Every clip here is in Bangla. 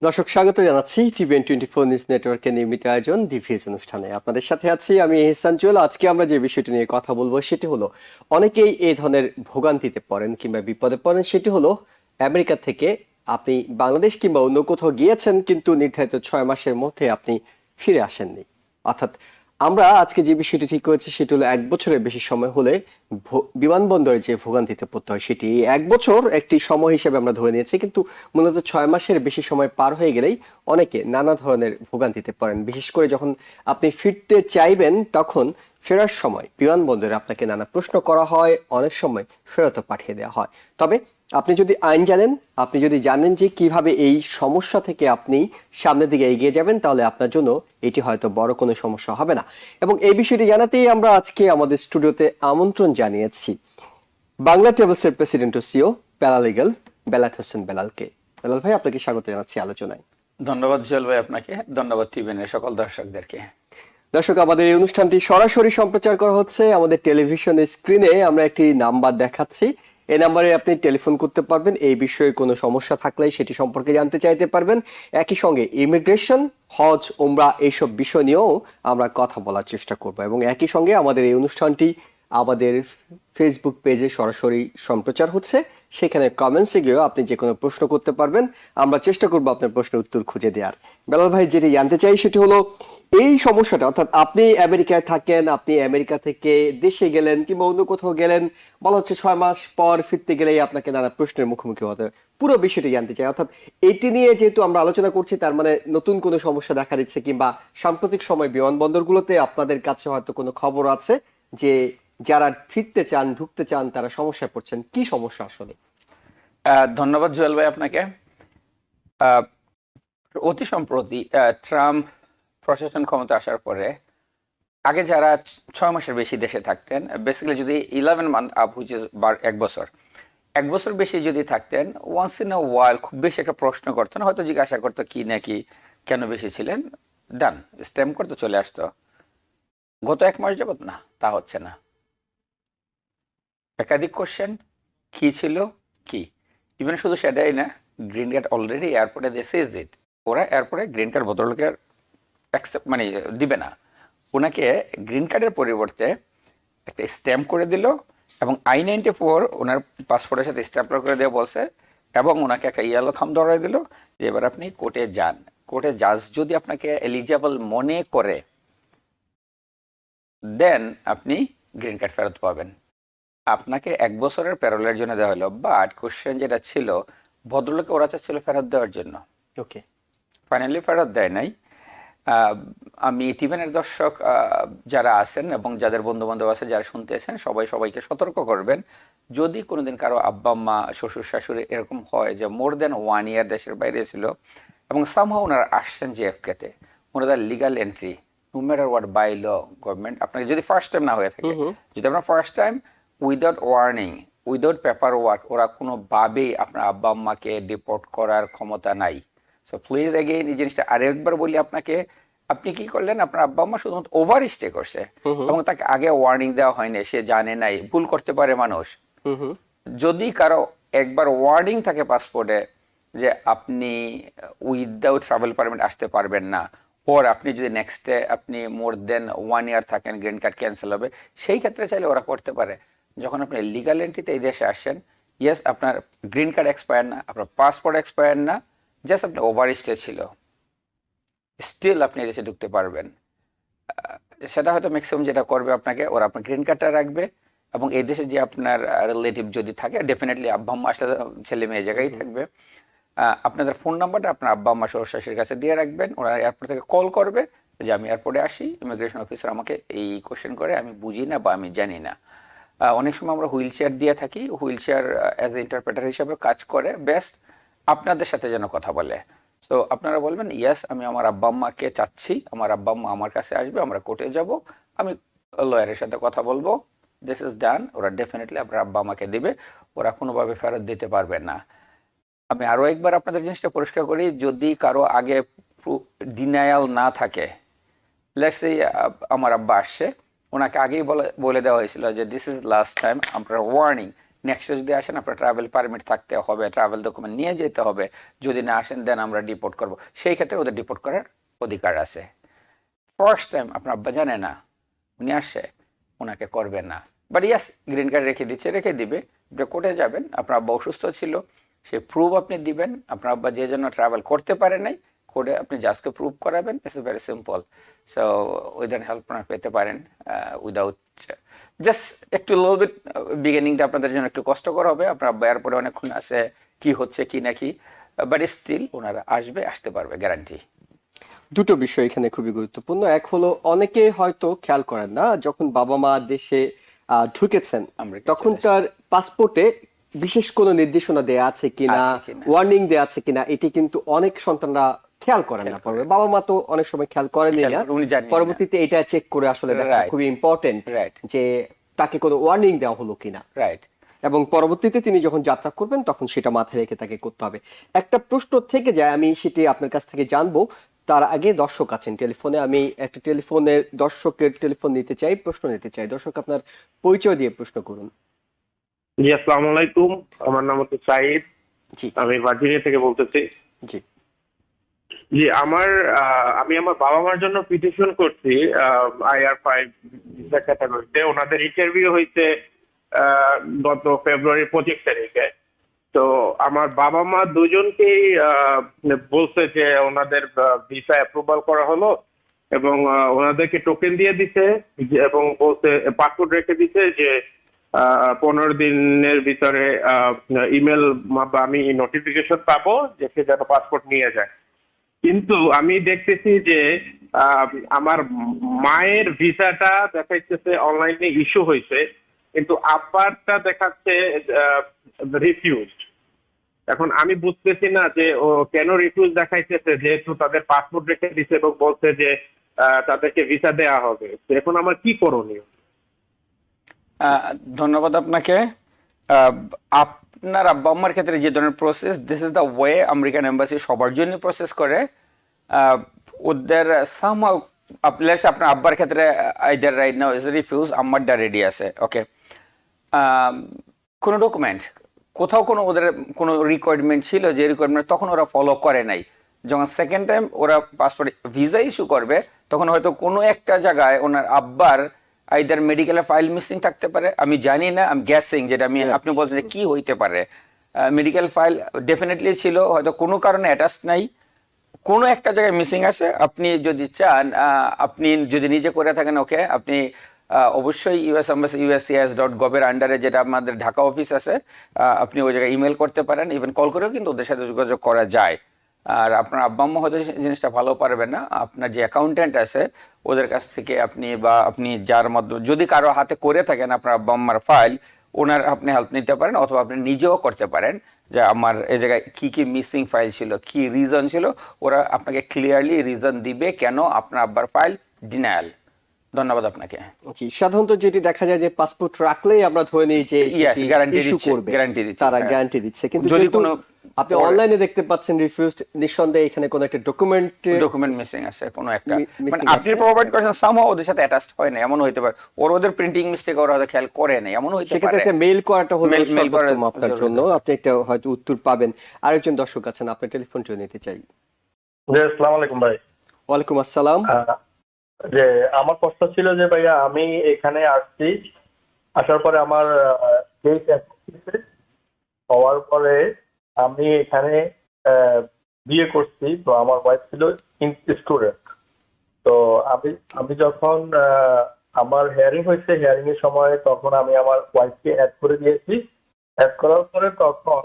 দর্শক স্বাগত জানাচ্ছি টিভিএন 24 নিউজ নেটওয়ার্কের নিয়মিত আয়োজন দিভিজ অনুষ্ঠানে আপনাদের সাথে আছি আমি এহসান জুয়েল। আজকে আমরা যে বিষয়টি নিয়ে কথা বলবো সেটি হলো অনেকেই এই ধরনের ভোগান্তিতে পড়েন কিংবা বিপদে পড়েন, সেটি হলো আমেরিকা থেকে আপনি বাংলাদেশ কিংবা অন্য কোথাও গিয়েছেন কিন্তু নির্ধারিত 6 মাসের মধ্যে আপনি ফিরে আসেননি। অর্থাৎ আমরা আজকে যে বিষয়টি ঠিক করেছি সেটি হলো 1 বছরের বেশি সময় হলে বিমানবন্দরে যে ভোগান্তিতে পড়তে হয় সেটি এই 1 বছর একটি সময় হিসেবে আমরা ধরে নিয়েছি, কিন্তু মূলত 6 মাসের বেশি সময় পার হয়ে গেলেই অনেকে নানা ধরনের ভোগান্তিতে পড়েন। বিশেষ করে যখন আপনি ফিরতে চাইবেন তখন ফেরার সময় বিমানবন্দরে আপনাকে নানা প্রশ্ন করা হয়, অনেক সময় ফেরতও পাঠিয়ে দেওয়া হয়। তবে আপনি যদি আইন জানেন, আপনি যদি জানেন যে কিভাবে এই সমস্যা থেকে আপনি সামনের দিকে এগিয়ে যাবেন, তাহলে আপনার জন্য এটি হয়তো বড় কোনো সমস্যা হবে না। এবং এই বিষয়টি জানাতেই আমরা আজকে আমাদের স্টুডিওতে আমন্ত্রণ জানিয়েছি বাংলা ট্রাভেলসের প্রেসিডেন্ট ও সিও প্যারালিগ্যাল বেলায়েত হোসেন বেলালকে। বেলাল ভাই, আপনাকে স্বাগত জানাচ্ছি আলোচনায়। ধন্যবাদ জুয়েল ভাই, আপনাকে ধন্যবাদ টিভিএনের সকল দর্শকদেরকে। দর্শক, আমাদের এই অনুষ্ঠানটি সরাসরি সম্প্রচার করা হচ্ছে আমাদের টেলিভিশন স্ক্রিনে। আমরা একটি নাম্বার দেখাচ্ছি, এই নাম্বারে আপনি টেলিফোন করতে পারবেন। এই বিষয়ে কোনো সমস্যা থাকলে সেটি সম্পর্কে জানতে চাইতে পারবেন। একই সঙ্গে ইমিগ্রেশন, হজ, উমরা এইসব বিষয় নিয়েও আমরা কথা বলার চেষ্টা করব। এবং একই সঙ্গে আমাদের এই অনুষ্ঠানটি আমাদের ফেসবুক পেজে সরাসরি সম্প্রচার হচ্ছে, সেখানে কমেন্টসে গিয়েও আপনি যে কোনো প্রশ্ন করতে পারবেন। আমরা চেষ্টা করবো আপনার প্রশ্নের উত্তর খুঁজে দেওয়ার। বেলাল ভাই, যেটি জানতে চাই সেটি হলো এই সমস্যাটা, অর্থাৎ আপনি আমেরিকায় থাকেন, আপনি আমেরিকা থেকে দেশে গেলেন কিংবা অন্য কোথাও গেলেন, বলা হচ্ছে 6 মাস পর ফিরতে গেলেই আপনাকে নানা প্রশ্নের মুখোমুখি হতে হয়। পুরো বিষয়টি জানতে চাই। অর্থাৎ এটি নিয়ে যেহেতু আমরা আলোচনা করছি, তার মানে নতুন কোনো সমস্যা দেখা দিচ্ছে কিংবা সাম্প্রতিক সময় বিমানবন্দরগুলোতে আপনাদের কাছে হয়তো কোনো খবর আছে যে যারা ফিরতে চান, ঢুকতে চান, তারা সমস্যায় পড়ছেন। কি সমস্যা আসলে? ধন্যবাদ জুয়েল ভাই আপনাকে। আহ, অতি সম্প্রতি ট্রাম্প প্রশাসন ক্ষমতা আসার পরে আগে যারা 6 মাসের বেশি দেশে থাকতেন, বেসিক্যালি যদি 11 মান্থ আপ, হুইচ ইজ 1 বছর বেশি যদি থাকতেন, ওয়ান্স ইন আ ওয়াইল খুব বেশি একটা প্রশ্ন করতেন, হয়তো জিজ্ঞাসা করতো কি নাকি, কেন বেশি ছিলেন, ডান, স্ট্যাম্প করতে চলে আসতো। গত 1 মাস যাবত না, তা হচ্ছে না। একাধিক কোশ্চেন, কি ছিল, কি, ইভেন শুধু সেটাই না, গ্রিন কার্ড অলরেডি এয়ারপোর্টে দে সেজ ইট, ওরা এয়ারপোর্টে গ্রিন কার্ড ভদ্রলোকের অ্যাকসেপ্ট মানে দিবে না, ওনাকে গ্রিন কার্ডের পরিবর্তে একটা স্ট্যাম্প করে দিল এবং I-94 ওনার পাসপোর্টের সাথে স্ট্যাম্পলার করে দিয়ে বলছে, এবং ওনাকে একটা ইয়েলো থাম্ব ধরাই দিল যে এবার আপনি কোর্টে যান। কোর্টে জাজ যদি আপনাকে এলিজিবল মনে করে, দেন আপনি গ্রিন কার্ড ফেরত পাবেন। আপনাকে 1 বছরের প্যারোলের জন্য দেওয়া হলো, বাট কোশ্চেন যেটা ছিল, ভদ্রলোকে ওরা চাচ্ছিল ফেরত দেওয়ার জন্য, ওকে। ফাইনালি ফেরত দেয় নাই। আমি টিভেনের দর্শক যারা আছেন এবং যাদের বন্ধু বান্ধব আছে যারা শুনতেছেন, সবাই সবাইকে সতর্ক করবেন, যদি কোনোদিন কারো আব্বা আম্মা শ্বশুর শাশুড়ি এরকম হয় যে মোর দেন 1 ইয়ার দেশের বাইরে ছিল এবং সামহাও ওনারা আসছেন জিএফকেতে, ওনাদের legal entry no matter what by law government, আপনাকে যদি ফার্স্ট টাইম না হয়ে থাকে, যদি আপনার first time, without warning, without paper work, ওরা কোনোভাবেই আপনার আব্বা আম্মাকে ডিপোর্ট করার ক্ষমতা নাই। সো প্লিজ এগেইন এই জিনিসটা আরেকবার বলি আপনাকে, আপনি কি করলেন, আপনার আব্বা আম্মা শুধুমাত্র ওভার স্টে করছে এবং তাকে আগে ওয়ার্নিং দেওয়া হয়নি, সে জানে নাই, ভুল করতে পারে মানুষ। যদি কারো একবার ওয়ার্নিং থাকে পাসপোর্টে যে আপনি উইদাউট ট্রাভেল পারমিট আসতে পারবেন না, ওর আপনি যদি নেক্সটে আপনি মোর দেন 1 ইয়ার থাকেন, গ্রিন কার্ড ক্যান্সেল হবে, সেই ক্ষেত্রে চাইলে ওরা করতে পারে। যখন আপনি লিগাল এন্ট্রিতে এই দেশে আসেন, ইয়েস আপনার গ্রিন কার্ড এক্সপায়ার না, আপনার পাসপোর্ট এক্সপায়ার না, জাস্ট আপনি ওভার স্টে ছিল, স্টিল আপনি এই দেশে ঢুকতে পারবেন। সেটা হয়তো ম্যাক্সিমাম যেটা করবে, আপনাকে ওরা আপনার গ্রিন কার্ডটা রাখবে এবং এই দেশে যে আপনার রিলেটিভ যদি থাকে, ডেফিনেটলি আব্বা আম্মা আসলে ছেলে মেয়ে জায়গায় থাকবে, আপনাদের ফোন নাম্বারটা আপনার আব্বা আম্মা শ্বশুর শাশুড়ির কাছে দিয়ে রাখবেন। ওরা এয়ারপোর্ট থেকে কল করবে যে আমি এয়ারপোর্টে আসি, ইমিগ্রেশন অফিসার আমাকে এই কোশ্চেন করে, আমি বুঝি না বা আমি জানি না। অনেক সময় আমরা হুইল চেয়ার দিয়ে থাকি, wheel chair as a interpreter হিসাবে কাজ করে, বেস্ট আপনাদের সাথে যেন কথা বলে। সো আপনারা বলবেন, ইয়েস আমি আমার আব্বা আম্মাকে চাচ্ছি, আমার আব্বা আম্মা আমার কাছে আসবে, আমরা কোর্টে যাব, আমি লয়ারের সাথে কথা বলবো, দিস ইজ ডান, ওরা ডেফিনেটলি আপনার আব্বা আমাকে দিবে, ওরা কোনোভাবে ফেরত দিতে পারবে না। আমি আরও একবার আপনাদের জিনিসটা পরিষ্কার করি, যদি কারো আগে ডিনায়াল না থাকে, লেটস সে আমার আব্বা আসছে, ওনাকে আগেই বলে দেওয়া হয়েছিল যে দিস ইজ লাস্ট টাইম, আপনার ওয়ার্নিং, নেক্সটে যদি আসেন আপনার ট্রাভেল পারমিট থাকতে হবে, ট্রাভেল ডকুমেন্ট নিয়ে যেতে হবে, যদি না আসেন দেন আমরা ডিপোর্ট করব। সেই ক্ষেত্রে ওদের ডিপোর্ট করার অধিকার আছে। ফার্স্ট টাইম আপনার আব্বা জানে না, উনি আসে, ওনাকে করবেন না। বাট ইয়াস, গ্রিন কার্ড রেখে দিচ্ছে, রেখে দিবে। আপনি কোর্টে যাবেন, আপনার আব্বা অসুস্থ ছিল, সে প্রুফ আপনি দিবেন, আপনার আব্বা যে জন্য ট্রাভেল করতে পারে নাই, কোর্টে আপনি জাজকে প্রুভ করাবেন। It's very simple. So without help আপনারা পেতে পারেন, উইদাউট জাস্ট একটু লো বিট বিগিনিংটা আপনাদের জন্য একটু কষ্টকর হবে। আপনার আব্বা এরপরে অনেকক্ষণ আছে কি হচ্ছে কি নাকি, বাট স্টিল ওনারা আসতে পারবে, গ্যারান্টি। দুটো বিষয় এখানে খুবই গুরুত্বপূর্ণ। এক হলো অনেকে হয়তো খেয়াল করেন না, যখন বাবা মা দেশে ঢুকেছেন আমেরিকা তখন চলে তার পাসপোর্টে বিশেষ কোনো নির্দেশনা দেয়া আছে কিনা, আছে কিনা। ওয়ার্নিং দেয়া আছে কিনা, এটি কিন্তু অনেক সন্তানরা খেয়াল করেন না। পরে বাবা মা তো অনেক সময় খেয়াল করেনই খেয়াল না, করে, উনি জানেন না। পরবর্তীতে এটা চেক করে আসলে দেখা Right. খুবই ইম্পর্টেন্ট Right. যে তাকে কোনো ওয়ার্নিং দেওয়া হলো কিনা, রাইট। এবং পরবর্তীতে তিনি যখন যাত্রা করবেন তখন সেটা মাথায় রেখে তাকে করতে হবে। একটা প্রশ্ন থেকে যায়, আমি সেটি আপনার কাছ থেকে জানবো। তার আগে দর্শক আছেন টেলিফোনে, আমি একটা দর্শকের টেলিফোন নিতে চাই, প্রশ্ন নিতে চাই। দর্শক, আপনার পরিচয় দিয়ে প্রশ্ন করুন। জি, আসসালামু আলাইকুম। আমার নাম হচ্ছে সাইদ, জি আমি ভার্জিনিয়া থেকে বলতেছি। জি জি, আমি আমার বাবা মার জন্য পিটিশন করছি IR5 ভিসা ক্যাটাগরিতে। ওনাদের ইন্টারভিউ হয়েছে গত ফেব্রুয়ারি 25 তারিখে। তো আমার বাবা মা দুজনকেই বলছে যে ওনাদের ভিসা অ্যাপ্রুভাল করা হলো, এবং ওনাদেরকে টোকেন দিয়ে দিছে, এবং বলছে পাসপোর্ট রেখে দিছে যে 15 দিনের ভিতরে ইমেল বা আমি নোটিফিকেশন পাবো যে সে যেন পাসপোর্ট নিয়ে যায়। কিন্তু আমি দেখতেছি যে আমার মায়ের ভিসাটা দেখাইতেছে অনলাইনে ইস্যু হয়েছে, কিন্তু আব্বারটা দেখাচ্ছে রিফিউজড। এখন আমি বুঝতেছি না যে ও কেন রিফিউজ দেখাইতেছে, যেহেতু তাদের পাসপোর্ট রেখে দিছে এবং বলছে যে তাদেরকে ভিসা দেয়া হবে। তো এখন আমার কি করণীয়? ধন্যবাদ আপনাকে। আহ, আপনার আব্বা আম্মার ক্ষেত্রে যে ধরনের process, this is the way American embassy সবার জন্য প্রসেস করে। ওদের সামহাউ আপনার আব্বার ক্ষেত্রে either right now is refuse, আম্মারটা রেডি আছে, ওকে। কোনো ডকুমেন্ট কোথাও কোনো ওদের কোনো রিকোয়ারমেন্ট ছিল, যে রিকোয়ারমেন্ট তখন ওরা ফলো করে নাই। যখন সেকেন্ড টাইম ওরা পাসপোর্ট ভিসা ইস্যু করবে, তখন হয়তো কোনো একটা জায়গায় ওনার আব্বার আইদার মেডিকেলের ফাইল মিসিং থাকতে পারে, আমি জানি না, আমি গ্যাসিং, যেটা আমি আপনি বলছেন যে কি হইতে পারে। মেডিকেল ফাইল ডেফিনেটলি ছিল, হয়তো কোনো কারণে অ্যাটাচ নাই, কোনো একটা জায়গায় মিসিং আছে। আপনি যদি চান, আপনি যদি নিজে করে থাকেন, ওকে, আপনি অবশ্যই ইউএস এম্বাসি USCIS.gov এর আন্ডারে যেটা আমাদের ঢাকা অফিস আছে, আপনি ওই জায়গায় ইমেল করতে পারেন, ইভেন কল করেও কিন্তু ওদের সাথে যোগাযোগ করা যায়। আর আপনার আব্বা আম্মা হয়তো জিনিসটা ভালো পারবেন না, আপনার যে অ্যাকাউন্ট্যান্ট আছে ওদের কাছ থেকে আপনি, বা আপনি যার মাধ্যমে যদি কারো হাতে করে থাকেন আপনার আব্বা আম্মার ফাইল, ওনার আপনি হেল্প নিতে পারেন, অথবা আপনি নিজেও করতে পারেন যে আমার এই জায়গায় কি কি মিসিং ফাইল ছিল, কি রিজন ছিল, ওরা আপনাকে ক্লিয়ারলি রিজন দিবে কেন আপনার আব্বার ফাইল ডিনায়াল। ধন্যবাদ আপনাকে। জি, সাধারণত যেটি দেখা যায় যে পাসপোর্ট রাখলেই আমরা ধরে নিই যে Yes, guarantee ইস্যু দিচ্ছে, করবে, guarantee দিচ্ছে, তারা হ্যাঁ। গ্যারান্টি দিচ্ছে। কিন্তু যদি যেহেতু কোনো আপনি অনলাইনে দেখতে পাচ্ছেন রিফিউজড, নিঃসন্দেহে এখানে কোনো একটা ডকুমেন্ট মিসিং আছে, কোনো একটা, missing মানে আপনি আছে। প্রোভাইড করেছেন সামহাউ ওদের সাথে অ্যাটাচড হয় না, এমন হইতে পারে। ওদের প্রিন্টিং মিস্টেক ওরা হয়তো খেয়াল করে না, এমন হইতে সেক্ষেত্রে পারে। একটা মেইল করাটা হলো Mail করা সর্বোত্তম আপনার জরুরি। জন্য, আপনি একটা হয়তো উত্তর পাবেন। আরেকজন দর্শক আছেন, আপনার টেলিফোনটিও নিতে চাই। জি, আসসালামু আলাইকুম ভাই। ওয়ালাইকুম আসসালাম। যে আমার প্রশ্ন ছিল যে ভাইয়া, আমি এখানে আসছি, আসার পরে আমার কেস হওয়ার পরে আমি এখানে বিয়ে করছি। তো আমার ওয়াইফ ছিল স্টুডেন্ট। তো আমি যখন আমার হিয়ারিং হয়েছে, হিয়ারিং এর সময় তখন আমি আমার ওয়াইফকে অ্যাড করে দিয়েছি। অ্যাড করার পরে তখন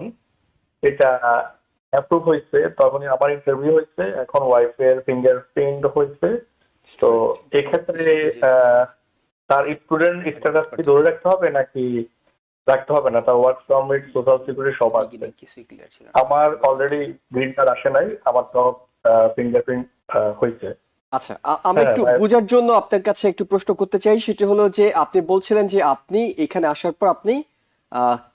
এটা অ্যাপ্রুভ হয়েছে, তখনই আমার ইন্টারভিউ হয়েছে। এখন ওয়াইফের ফিঙ্গারপ্রিন্ট হয়েছে। তো এক্ষেত্রে তার স্টুডেন্ট স্ট্যাটাস কি ধরে রাখতে হবে নাকি রাখতে হবে না? তার ওয়ার্ক পারমিট, সোশ্যাল সিকিউরিটি সব আছে। কিছুই ক্লিয়ার ছিল না। আমার অলরেডি গ্রিন কার্ড আসে নাই, আমার তো ফিঙ্গারপ্রিন্ট হয়েছে। আচ্ছা, আমরা হ্যাঁ, একটু ভাই। বোঝার জন্য আপনার কাছে একটু প্রশ্ন করতে চাই। সেটা হলো যে আপনি বলছিলেন যে আপনি এখানে আসার পর আপনি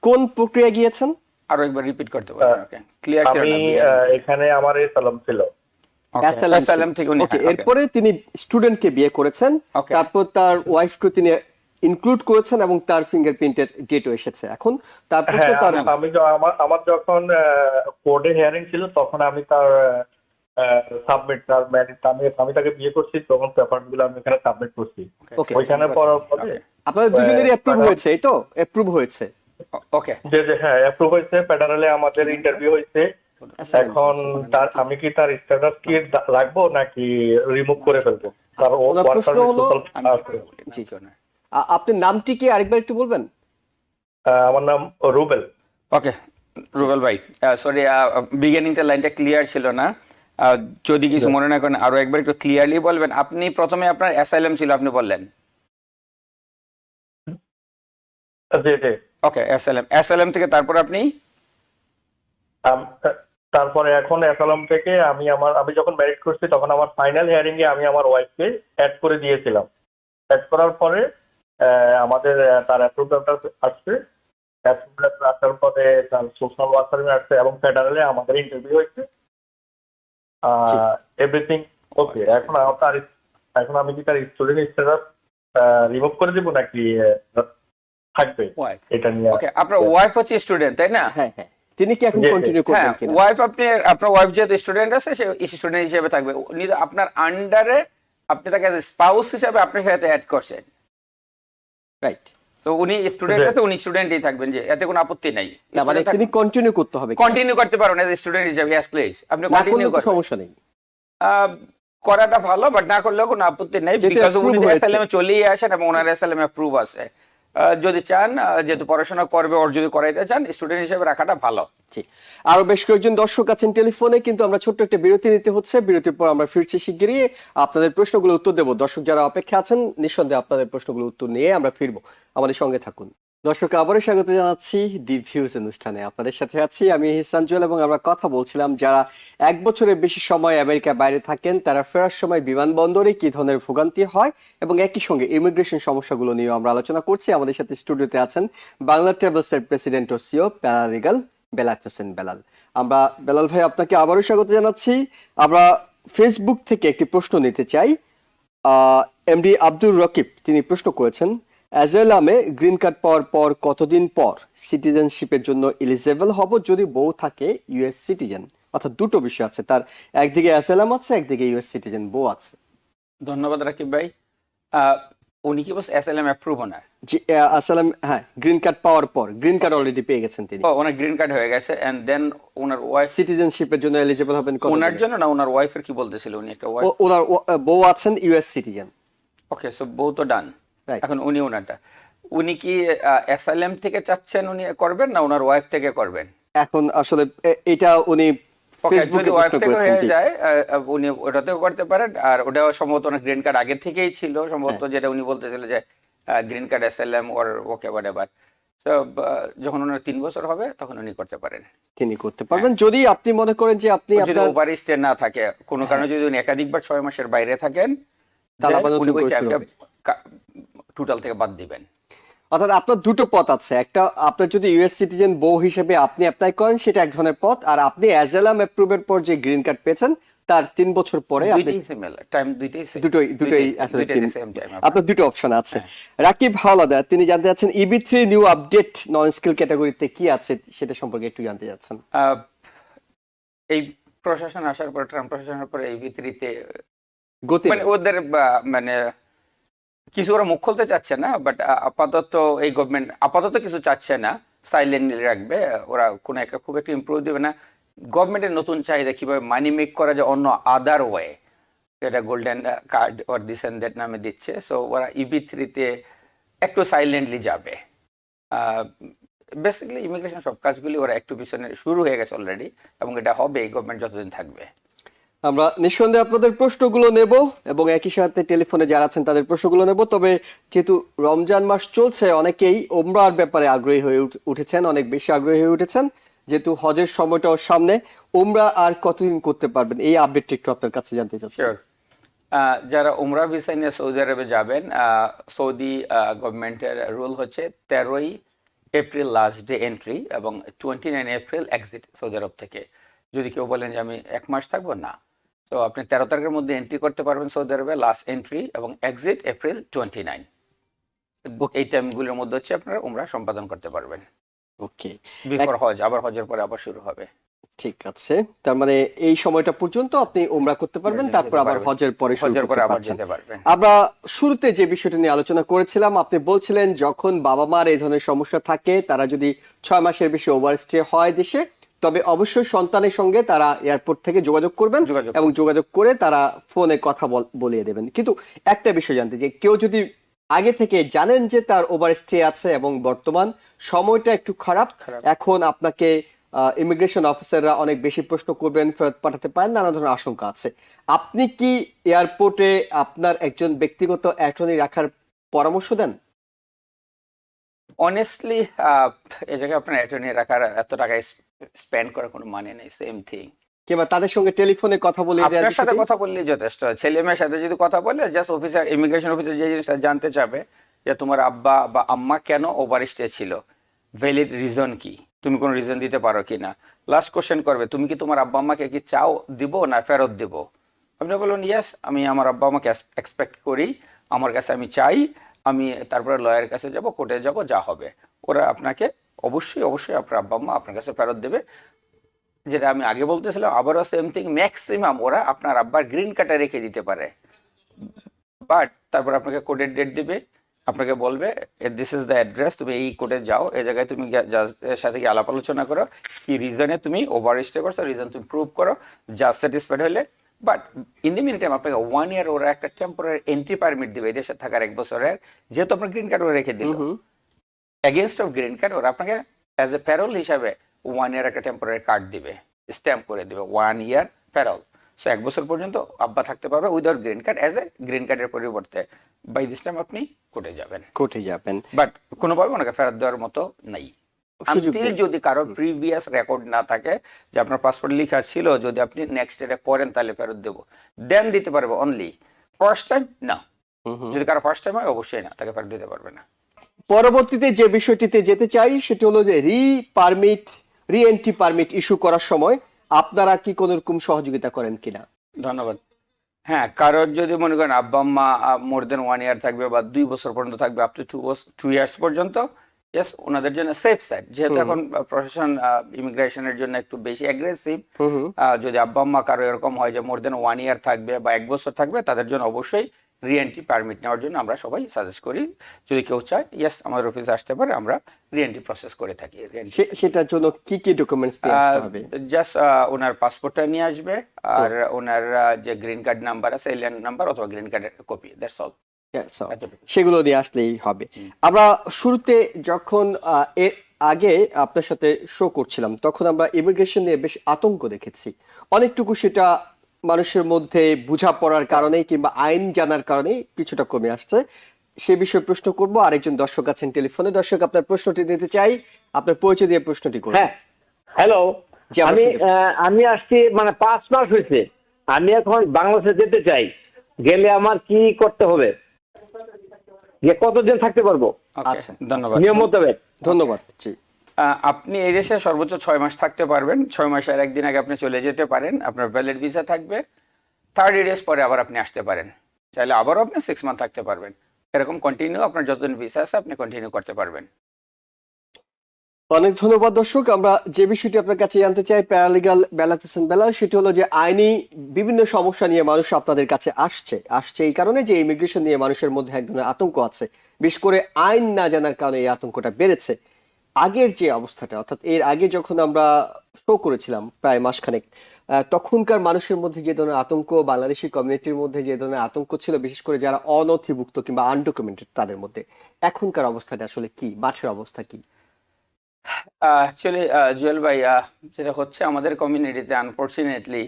কোন প্রক্রিয়া গিয়েছেন? আরো একবার রিপিট করতে পারেন, ওকে, ক্লিয়ার ছিল আমি না। এখানে আমার সালাম ছিল। অ্যাসাইলাম থেকে উনি, ওকে, হ্যাঁ, okay. এরপরে তিনি স্টুডেন্টকে বিয়ে করেছেন, Okay. তারপর তার ওয়াইফকে তিনি ইনক্লুড করেছেন এবং তার ফিঙ্গারপ্রিন্টের ডেটও এসেছে। এখন তার প্রশ্ন হ্যাঁ, তার আমার যখন কোর্টে হিয়ারিং ছিল তখন আমি তার সাবমিট তার ম্যারিট আমি তাকে বিয়ে করছি, তখন পেপারগুলো আমি এখানে সাবমিট করছি। ওকে। ওইখানে পড়ার পরে আপনাদের দুজনেরই অ্যাপ্রুভ হয়েছে, এই তো অ্যাপ্রুভ হয়েছে। ওকে, যে হ্যাঁ অ্যাপ্রুভ হয়েছে, ফেডারেলে আমাদের ইন্টারভিউ হয়েছে। এখন আমি কি তার স্ট্যাটাস কি রাখবো নাকি রিমুভ করে ফেলবো? তার ওনার ওয়ার্ক প্রশ্ন পারমিট হলো- টোটাল জি। আপনার নামটি কি আরেকবার একটু বলবেন? আমার নাম রুবেল। ওকে রুবেল ভাই, সরি বিগিনিং তে লাইনটা ক্লিয়ার ছিল না, যদি কিছু মনে না করেন আরো একবার একটু ক্লিয়ারলি বলবেন। আপনি প্রথমে আপনার অ্যাসাইলাম ছিল আপনি বললেন, জি জি। ওকে অ্যাসাইলাম থেকে তারপর আপনি আম- তারপরে এখন অ্যাসালাম থেকে আমি যখন ম্যারিড করছি তখন আমার ফাইনাল হিয়ারিং এ আমি আমার ওয়াইফকে অ্যাড করে দিয়েছিলাম। অ্যাড করার পরে আমাদের তার অ্যাপ্রুভ লেটার আসছে। অ্যাপ্রুভ লেটার আসার পরে তার সোশ্যাল ওয়ার্কার আসছে এবং ফেডারেলে আমাদের ইন্টারভিউ হয়েছে। Everything okay. এখন আমি কি তার স্টুডেন্ট স্ট্যাটাস রিমুভ করে দিব নাকি থাকবে ওয়াইফ? এটা নিয়ে? ওকে, আপনার ওয়াইফ হচ্ছে স্টুডেন্ট তাই না? হ্যাঁ হ্যাঁ, তিনি কি এখন জি, জি। কন্টিনিউ হ্যাঁ, করবেন কিনা? ওয়াইফ আপনার ওয়াইফ যেহেতু স্টুডেন্ট আছে সে স্টুডেন্ট হিসেবে থাকবে, উনি তো আপনার আন্ডারে, আপনি তাকে স্পাউস হিসেবে আপনার সাথে অ্যাড করছেন, রাইট। তো উনি স্টুডেন্ট জি। আছে, উনি স্টুডেন্টই থাকবেন, যে এতে কোনো আপত্তি নাই। না মানে তিনি কন্টিনিউ করতে হবে কিনা? কন্টিনিউ করতে পারবেন এজ স্টুডেন্ট হিসেবে, ইয়েস প্লিজ, আপনি না করলে কন্টিনিউ তো করবেন। সমস্যা নেই। করাটা ভালো, বাট না করলেও কোনো আপত্তি নাই, যেহেতু বিকজ উনি approve হয়েছে। এসএলএম চলেই আসেন এবং ওনার এসএলএম অ্যাপ্রুভ আছে। যদি চান, যেহেতু পড়াশোনা করবে ওর যদি করাইতে চান, স্টুডেন্ট হিসেবে রাখাটা ভালো। জি। আরো বেশ কয়েকজন দর্শক আছেন টেলিফোনে, কিন্তু আমরা ছোট্ট একটা বিরতি নিতে হচ্ছে। বিরতির পর আমরা ফিরছি শিগগিরই, আপনাদের প্রশ্নগুলো উত্তর দেব। দর্শক যারা অপেক্ষা আছেন, নিঃসন্দেহে আপনাদের প্রশ্নগুলো উত্তর নিয়ে আমরা ফিরবো। আমাদের সঙ্গে থাকুন। দর্শক আবারও স্বাগত জানাচ্ছি দি ভিউজ অনুষ্ঠানে। আপনাদের সাথে আছি আমি এহসান জুয়েল, এবং আমরা কথা বলছিলাম যারা 1 বছরের বেশি সময় আমেরিকার বাইরে থাকেন তারা ফেরার সময় বিমানবন্দরে কি ধরনের ভোগান্তি হয় এবং একই সঙ্গে ইমিগ্রেশন সমস্যাগুলো নিয়ে আমরা আলোচনা করছি। আমাদের সাথে স্টুডিওতে আছেন বাংলা ট্রাভেলসের প্রেসিডেন্ট ও সিও প্যারালিগাল বেলায়েত হোসেন বেলাল। আমরা বেলাল ভাই আপনাকে আবারও স্বাগত জানাচ্ছি। আমরা ফেসবুক থেকে একটি প্রশ্ন নিতে চাই। এমডি আব্দুর রকিব তিনি প্রশ্ন করেছেন, অ্যাজাইলামে গ্রিন কার্ড পাওয়ার পর কতদিন পর সিটিজেনশিপের জন্য এলিজেবল হব যদি বউ থাকে ইউএস সিটিজেন? অর্থাৎ দুটো বিষয় আছে তার, একদিকে অ্যাজাইলাম আছে, একদিকে ইউএস সিটিজেন বউ আছে। ধন্যবাদ রাকিব ভাই। উনি কি বলছে এসএলএম অ্যাপ্রুভ ওনার? জি আসসালাম, হ্যাঁ গ্রিন কার্ড পাওয়ার পর, গ্রিন কার্ড অলরেডি পেয়ে গেছেন তিনি, ওনার গ্রিন কার্ড হয়ে গেছে, এন্ড দেন ওনার ওয়াইফ সিটিজেনশিপের জন্য এলিজেবল হবেন ওনার জন্য না, ওনার ওয়াইফের কি বলতেছিল উনি একটা ওয়াইফ? ওনার বউ আছেন ইউএস সিটিজেন। ওকে, সো বউ তো ডান। Right. এখন উনি ওনারটা, উনি কি এসএলএম থেকে চাচ্ছেন উনি করবেন না ওনার ওয়াইফ থেকে করবেন? এখন আসলে এটা উনি ওকে, ফেসবুকে যদি ওয়াইফ প্রশ্ন থেকে করেছেন। হয়ে জি। যায় উনি ওটাতেও করতে পারেন, আর ওটাও সম্ভবত ওনার গ্রিন কার্ড আগে থেকেই ছিল সম্ভবত, যেটা উনি বলতেছিল যে গ্রিন কার্ড এসএলএম ওর ওকে হোয়াটএভার। তো যখন ওনার 3 বছর হবে তখন উনি করতে পারেন, তিনি করতে পারবেন যদি আপনি মনে করেন যে আপনি যদি আপনার ওভার স্টে না থাকে কোনো কারণে, যদি উনি একাধিকবার 6 মাসের বাইরে থাকেন, তাহলে then আবার নতুন উনি ওই করে শুরু টাইমটা হবে। টোটাল থেকে বাদ দিবেন। অর্থাৎ আপনার দুটো পথ আছে, একটা আপনার যদি ইউএস সিটিজেন বউ হিসেবে আপনি অ্যাপ্লাই করেন সেটা এক ধরনের পথ, আর আপনি অ্যাজাইলাম অ্যাপ্রুভের পর যে গ্রিন কার্ড পেয়েছেন তার 3 বছর পরে আপনি দুইটাই সিমিলার টাইম, দুইটাই same। দুটোই আসলে দুইটাই সেম টাইম। আপনার দুটো অপশন আছে। রাকিব হাওলাদার তিনি জানতে চাচ্ছেন ইবি3 নিউ আপডেট নন স্কিল ক্যাটাগরিতে কি আছে সেটা সম্পর্কে একটু জানতে চাচ্ছেন। এই প্রশাসন আসার পর, ট্রাম্প প্রশাসনের পর এই ভিতরিতে গতি মানে ওদের মানে কিছু ওরা মুখ খুলতে চাচ্ছে না, বাট আপাতত এই গভর্নমেন্ট আপাতত কিছু চাচ্ছে না, সাইলেন্টলি রাখবে। ওরা কোনো একটা খুব একটা ইমপ্রুভ দেবে না। গভর্নমেন্টের নতুন চাহিদা কিভাবে মানি মেক করা যায় অন্য আদার ওয়ে, এটা golden card or this and that নামে দিচ্ছে। সো ওরা ইবি3তে একটু সাইলেন্টলি যাবে। বেসিক্যালি ইমিগ্রেশন সব কাজগুলি ওরা একটু পিছনে শুরু হয়ে গেছে অলরেডি, এবং এটা হবে এই গভর্নমেন্ট যতদিন থাকবে। আমরা নিঃসন্দেহে আপনাদের প্রশ্নগুলো নেব এবং একই সাথে টেলিফোনে যারা আছেন তাদের প্রশ্নগুলো নেব। তবে যেহেতু রমজান মাস চলছে, অনেকেই ওমরার ব্যাপারে আগ্রহী হয়ে উঠেছেন, অনেক বেশি আগ্রহী হয়ে উঠেছেন। যেহেতু হজের সময়টাও সামনে, ওমরা আর কতদিন করতে পারবেন এই আপডেটটা একটু আপনার কাছে জানতে চাচ্ছি। শিওর। যারা উমরা ভিসা নিয়ে সৌদি আরবে যাবেন, সৌদি গভর্নমেন্টের রুল হচ্ছে 13ই এপ্রিল লাস্ট ডে এন্ট্রি এবং 29 এপ্রিল এক্সিট সৌদি আরব থেকে। যদি কেউ বলেন যে আমি 1 মাস থাকবো, না, তো আপনি 13 তারিখের মধ্যে এন্ট্রি করতে পারবেন সৌদি আরবে, লাস্ট এন্ট্রি, এবং এক্সিট এপ্রিল 29। এই টাইমগুলোর মধ্যে হচ্ছে আপনারা উমরা সম্পাদন করতে পারবেন ওকে, বিফোর হজ, আবার হজের পরে আবার শুরু হবে। ঠিক আছে। তার মানে এই সময়টা পর্যন্ত আপনি উমরা করতে পারবেন, যেতে তারপর আবার পারবেন। হজের পরে শুরু হজের পরে করতে আবার পারছেন। যেতে পারবেন। আমরা শুরুতে যে বিষয়টা নিয়ে আলোচনা করেছিলাম, আপনি বলছিলেন যখন বাবা মার এই ধরনের সমস্যা থাকে, তারা যদি 6 মাসের বেশি ওভারস্টে হয় দেশে, তবে অবশ্যই সন্তানের সঙ্গে তারা এয়ারপোর্ট থেকে যোগাযোগ করবেন যোগাযোগ এবং যোগাযোগ করে তারা ফোনে কথা বলিয়ে দেবেন। কিন্তু একটা বিষয় জানতে, যে কেউ যদি আগে থেকে জানেন যে তার ওভারস্টে আছে এবং বর্তমান সময়টা একটু খারাপ, এখন আপনাকে ইমিগ্রেশন অফিসাররা অনেক বেশি প্রশ্ন করবেন, ফেরত পাঠাতে পারেন, নানা ধরনের আশঙ্কা আছে, আপনি কি এয়ারপোর্টে আপনার একজন ব্যক্তিগত অ্যাটর্নি রাখার পরামর্শ দেন? অনেস্টলি এই জায়গায় আপনার অ্যাটর্নি রাখার এত টাকা স্পেন্ড করার কোনো মানে নেই। সেম থিং, কিংবা তাদের সঙ্গে টেলিফোনে কথা বলে দেওয়ার আপনার সাথে বিষয়টি? কথা বললেই যথেষ্ট। ছেলে মেয়ের সাথে যদি কথা বলে, জাস্ট অফিসার, ইমিগ্রেশন অফিসার যে জিনিসটা জানতে চাবে যে তোমার আব্বা বা আম্মা কেন ওভারস্টে ছিল, ভ্যালিড রিজন কি, তুমি কোনো রিজন দিতে পারো কিনা। লাস্ট কোশ্চেন করবে, তুমি কি তোমার আব্বা আম্মাকে কি চাও দিব না ফেরত দিব? আপনি বলুন ইয়েস, আমি আমার আব্বা আম্মাকে এক্সপেক্ট করি, আমার কাছে আমি চাই, আমি তারপরে লয়ারের কাছে যাব, কোর্টে যাব, যা হবে। ওরা আপনাকে অবশ্যই অবশ্যই আপনার আব্বা আম্মা আপনার কাছে ফেরত দেবে। যেটা আমি আগে বলতেছিলাম, আবারও সেম থিং, ম্যাক্সিমাম ওরা আপনার আব্বার গ্রিন কার্ডে রেখে দিতে পারে, বাট তারপর আপনাকে কোডের ডেট দিবে, আপনাকে বলবে দিস ইজ দ্য অ্যাড্রেস, তুমি এই কোডে যাও, এই জায়গায় তুমি জাজের সাথে গিয়ে আলাপ আলোচনা করো, কি রিজনে তুমি ওভার স্টে করছো, রিজন তুমি প্রুভ করো, জাজ স্যাটিসফাইড হলে। But in the mean time আপনাকে 1 ইয়ার ওরা একটা টেম্পোরারি এন্ট্রি পারমিট দিবে, এই দেশে থাকার 1 বছরের, যেহেতু আপনার গ্রিন কার্ড ওরা রেখে দিল, এগেনস্ট অফ গ্রিন কার্ড ওরা আপনাকে অ্যাজ এ প্যারোল হিসাবে 1 ইয়ার একটা টেম্পোরারি কার্ড দিবে, স্ট্যাম্প করে দিবে 1 ইয়ার প্যারোল। সো 1 বছর পর্যন্ত আব্বা থাকতে পারবে without green card, as a green কার্ডের পরিবর্তে। বাই দিস টাইম আপনি কোর্টে যাবেন, কোর্টে যাবেন। বাট কোনোভাবে ওনাকে ফেরত দেওয়ার মতো নাই। সুযোগ আনটিল নেই। যদি কারো প্রিভিয়াস রেকর্ড না থাকে যে আপনার পাসপোর্ট লেখা ছিল, যদি আপনি নেক্সট এটা করেন তাহলে ফেরত দেবো, দেন দিতে পারবে। অনলি ফার্স্ট টাইম না, যদি কারো ফার্স্ট টাইম হয় অবশ্যই না, তাকে ফেরত দিতে পারবে না। পরবর্তীতে যে বিষয়টিতে যেতে চাই সেটি হলো যে রি এন্ট্রি পারমিট ইস্যু করার সময় আপনারা কি কোন রকম সহযোগিতা করেন কিনা? ধন্যবাদ। হ্যাঁ, কারোর যদি মনে করেন আব্বা আম্মা মোর দেন 1 ইয়ার থাকবে বা 2 বছর পর্যন্ত থাকবে, আপ টু 2 ইয়ার্স পর্যন্ত, ইয়েস, ওনাদের জন্য সেফ সাইড, যেহেতু এখন প্রশাসন ইমিগ্রেশনের জন্য একটু বেশি অ্যাগ্রেসিভ, যদি আব্বা আম্মা কারো এরকম হয় যে মোর দেন 1 ইয়ার থাকবে বা 1 বছর থাকবে, তাদের জন্য অবশ্যই রি এন্ট্রি পারমিট নেওয়ার জন্য আমরা সবাই সাজেস্ট করি। যদি কেউ চায়, ইয়েস, আমাদের অফিসে আসতে পারে, আমরা রি এন্ট্রি প্রসেস করে থাকি। সেটার জন্য কি কি ডকুমেন্টস নিয়ে আসতে হবে? জাস্ট ওনার পাসপোর্টটা নিয়ে আসবে, আর ওনার যে গ্রিন কার্ড নাম্বার আছে, এলিয়ান নাম্বার অথবা গ্রিন কার্ডের কপি, দ্যাটস অল। সেগুলো নিয়ে আসলেই হবে। আমরা শুরুতে যখন এর আগে আপনার সাথে শো করছিলাম, তখন আমরা ইমিগ্রেশন নিয়ে বেশ আতঙ্ক দেখেছি। অনেকটুকু সেটা মানুষের মধ্যে বোঝাপড়ার কারণে কিংবা আইন জানার কারণে কিছুটা কমে আসছে। সে বিষয়ে প্রশ্ন করব। আরেকজন দর্শক আছেন টেলিফোনে। দর্শক, আপনার প্রশ্নটি দিতে চাই, আপনার পরিচয় দিয়ে প্রশ্নটি করুন। হ্যাঁ, হ্যালো। জি, আমরা শুনতে পাচ্ছি। আমি আসছি, মানে 5 মাস হয়েছে। আমি এখন বাংলাদেশে যেতে চাই, গেলে আমার কি করতে হবে, যে কতদিন থাকতে পারবো? আচ্ছা, ধন্যবাদ। নিয়ম মোতাবেক। ধন্যবাদ। জি, আপনি এই দেশে সর্বোচ্চ 6 মাস থাকতে পারবেন। 6 মাসের একদিন আগে আপনি চলে যেতে পারেন, আপনার ভ্যালিড ভিসা থাকবে। 30 ডেজ পরে আবার আপনি আসতে পারেন, চাইলে আবারও আপনি 6 মান্থ থাকতে পারবেন। এরকম কন্টিনিউ আপনার যতদিন ভিসা আছে আপনি কন্টিনিউ করতে পারবেন। অনেক ধন্যবাদ। দর্শক, আমরা যে বিষয়টি আপনার কাছে জানতে চাই, প্যারালিগাল বেলাল হোসেন বেলাল, সেটি হলো যে আইনি বিভিন্ন সমস্যা নিয়ে মানুষ আপনাদের কাছে আসছে এই কারণে যে ইমিগ্রেশন নিয়ে মানুষের মধ্যে এক ধরনের আতঙ্ক আছে, বিশেষ করে আইন না জানার কারণে এই আতঙ্কটা বেড়েছে। আগের যে অবস্থাটা, অর্থাৎ এর আগে যখন আমরা শো করেছিলাম প্রায় মাসখানেক, তখনকার মানুষের মধ্যে যে ধরনের আতঙ্ক, বাংলাদেশি কমিউনিটির মধ্যে যে ধরনের আতঙ্ক ছিল, বিশেষ করে যারা অনথিভুক্ত কিংবা আনডকুমেন্টেড তাদের মধ্যে, এখনকার অবস্থাটা আসলে কি? মাঠের অবস্থা কি? অ্যাকচুয়ালি জুয়েল ভাই, যেটা হচ্ছে আমাদের কমিউনিটিতে আনফরচুনেটলি